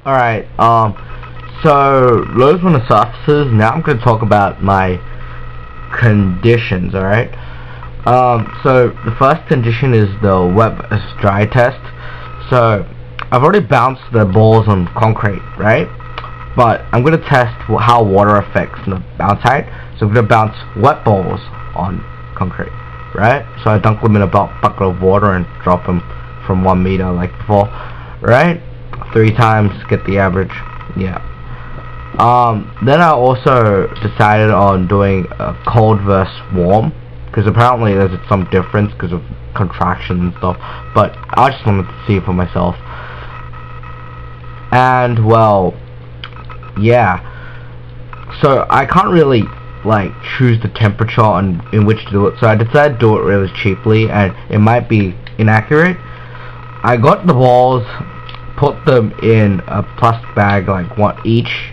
Alright, so those were the surfaces. Now I'm going to talk about my conditions, alright? So the first condition is the wet versus dry test. So I've already bounced the balls on concrete, right? But I'm going to test how water affects the bounce height. So I'm going to bounce wet balls on concrete, right? So I dunk them in a bucket of water and drop them from 1 meter like before, right? 3 times, get the average. Yeah. Then I also decided on doing a cold versus warm, because apparently there's some difference because of contraction and stuff, but I just wanted to see it for myself. And well, yeah, so I can't really like choose the temperature in which to do it, so I decided to do it really cheaply, and it might be inaccurate. I got the balls, put them in a plastic bag, like one each,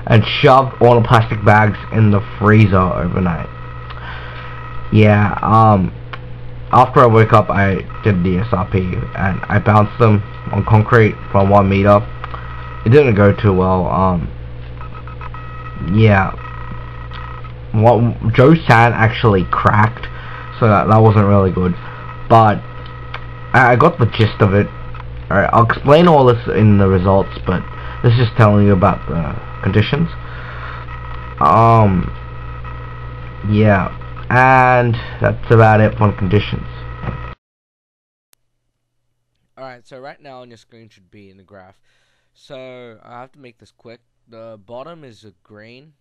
and shoved all the plastic bags in the freezer overnight. Yeah, after I woke up, I did the SRP, and I bounced them on concrete from 1 meter. It didn't go too well. Yeah, Joe Sand actually cracked, so that wasn't really good, but I got the gist of it. Alright, I'll explain all this in the results, but this is just telling you about the conditions. Yeah, and that's about it for conditions. Alright, so right now on your screen should be in the graph. So I have to make this quick. The bottom is a green.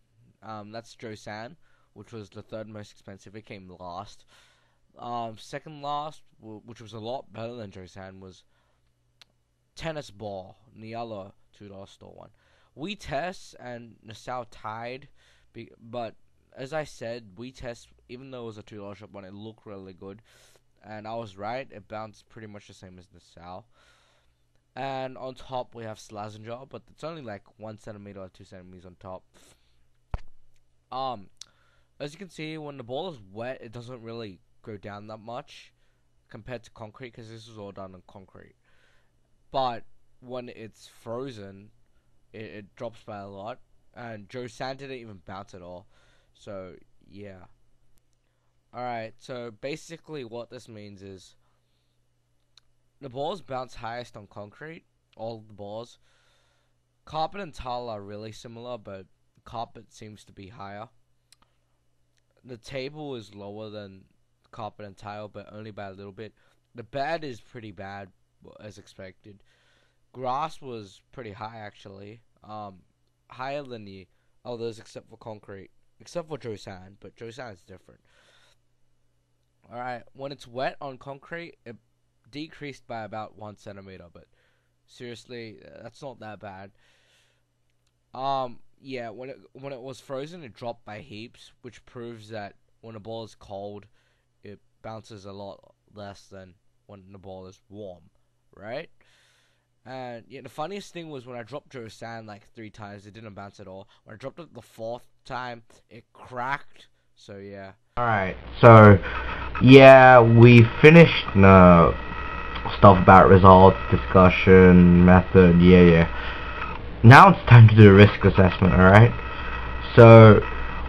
That's Joe San, which was the third most expensive. It came last. Second last, which was a lot better than Joe San, was tennis ball, the other $2 store one. We test and Nassau tied, but as I said, we test, even though it was a $2 shop one, it looked really good, and I was right. It bounced pretty much the same as Nassau. And on top we have Slazenger, but it's only like 1 centimeter or 2 centimeters on top. As you can see, when the ball is wet, it doesn't really go down that much compared to concrete, because this was all done on concrete. But when it's frozen, it drops by a lot, and Joe Sand didn't even bounce at all. So yeah. Alright, so basically what this means is the balls bounce highest on concrete, all the balls. Carpet and tile are really similar, but carpet seems to be higher. The table is lower than carpet and tile, but only by a little bit. The bed is pretty bad, as expected. Grass was pretty high, actually. Higher than the others except for concrete. Except for Joe Sand, but Joe Sand is different. Alright, when it's wet on concrete, it decreased by about 1 centimeter, but seriously, that's not that bad. Yeah, when it was frozen, it dropped by heaps, which proves that when a ball is cold, it bounces a lot less than when the ball is warm, right? And yeah, the funniest thing was when I dropped Joe Sand like 3 times, it didn't bounce at all. When I dropped it the 4th time, it cracked. So yeah. Alright, so yeah, we finished stuff about results, discussion, method, yeah. Now it's time to do a risk assessment, alright? So,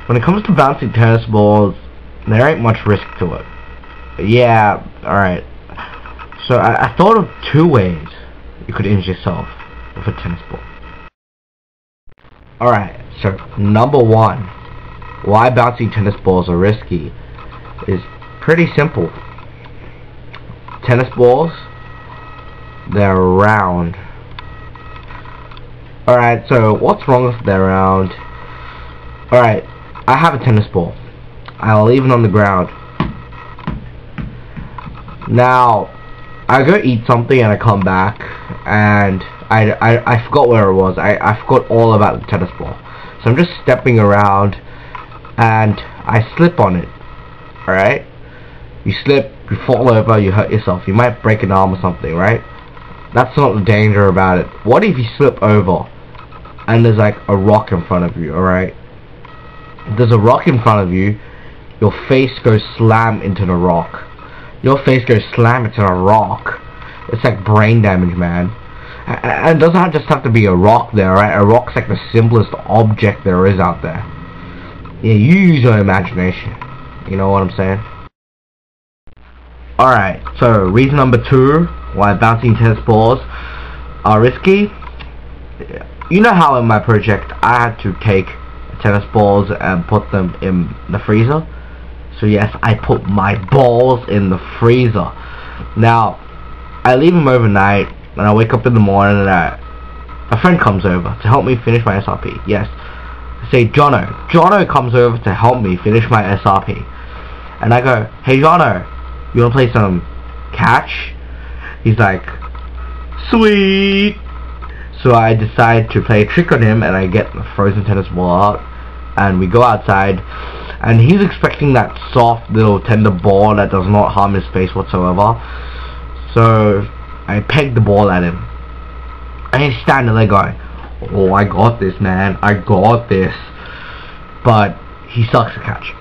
when it comes to bouncing tennis balls, there ain't much risk to it. Yeah, alright. So, I thought of 2 ways you could injure yourself with a tennis ball. Alright, so, number 1, why bouncing tennis balls are risky is pretty simple. Tennis balls, they're round. Alright, so what's wrong if they're round? Alright, I have a tennis ball. I'll leave it on the ground. Now, I go eat something and I come back and I forgot where it was. I forgot all about the tennis ball. So I'm just stepping around and I slip on it. Alright? You slip, you fall over, you hurt yourself. You might break an arm or something, right? That's not the danger about it. What if you slip over and there's like a rock in front of you, alright? If there's a rock in front of you, your face goes slam into the rock. Your face goes slam into a rock. It's like brain damage, man. And it doesn't just have to be a rock there, right? A rock's like the simplest object there is out there. Yeah, you use your imagination. You know what I'm saying? Alright, so reason number 2 why bouncing tennis balls are risky. You know how in my project I had to take tennis balls and put them in the freezer? So yes, I put my balls in the freezer. Now, I leave them overnight, and I wake up in the morning and a friend comes over to help me finish my SRP. Yes, I say Jono. Jono comes over to help me finish my SRP. And I go, hey Jono, you wanna play some catch? He's like, sweet. So I decide to play a trick on him, and I get the frozen tennis ball out, and we go outside, and he's expecting that soft little tender ball that does not harm his face whatsoever. So I peg the ball at him, and he's standing there going, oh, I got this, man, I got this. But he sucks at catch.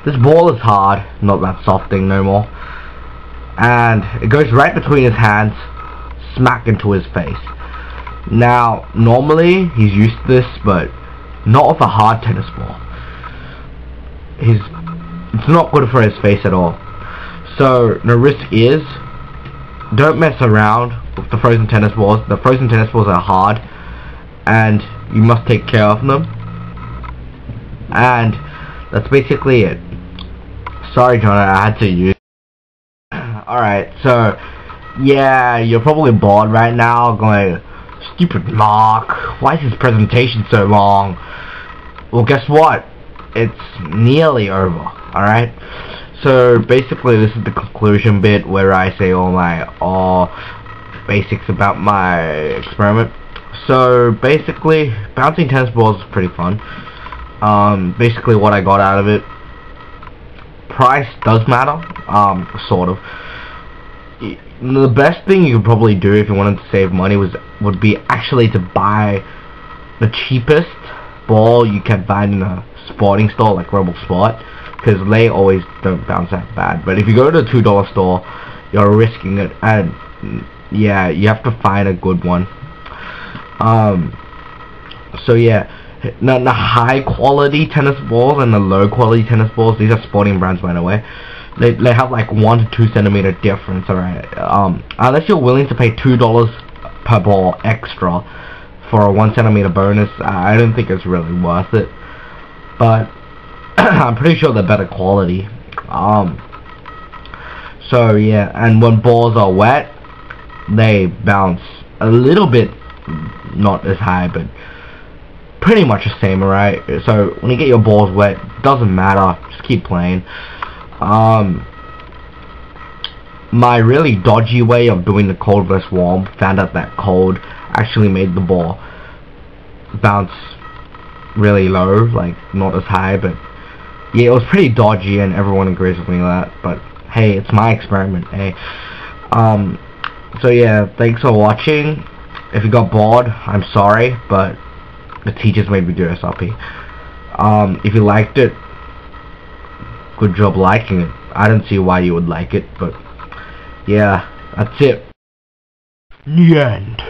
This ball is hard, not that soft thing no more, and it goes right between his hands, smack into his face. Now, normally he's used to this, but not with a hard tennis ball. It's not good for his face at all. So the risk is, don't mess around with the frozen tennis balls. The frozen tennis balls are hard, and you must take care of them. And that's basically it. Sorry, John, I had to use. Alright, so yeah, you're probably bored right now, going, stupid Mark, why is his presentation so long? Well, guess what? It's nearly over, alright? So basically this is the conclusion bit where I say all my basics about my experiment. So basically, bouncing tennis balls is pretty fun. Basically what I got out of it, price does matter, sort of. The best thing you could probably do if you wanted to save money would be actually to buy the cheapest ball you can find in a sporting store like Rebel Sport, because they always don't bounce that bad. But if you go to a $2 store, you're risking it, and yeah, you have to find a good one. So yeah, the high quality tennis balls and the low quality tennis balls, these are sporting brands by the way, they have like 1 to 2 centimeter difference, alright? Unless you're willing to pay $2 per ball extra for a 1 centimeter bonus, I don't think it's really worth it. But I'm pretty sure they're better quality. So yeah, and when balls are wet, they bounce a little bit, not as high, but pretty much the same, alright? So when you get your balls wet, doesn't matter, just keep playing. My really dodgy way of doing the cold versus warm, found out that cold actually made the ball bounce really low, like not as high, but yeah, it was pretty dodgy and everyone agrees with me on that, but hey, it's my experiment, hey. So yeah, thanks for watching. If you got bored, I'm sorry, but the teachers made me do SRP. If you liked it, good job liking it. I don't see why you would like it, but yeah, that's it. The end.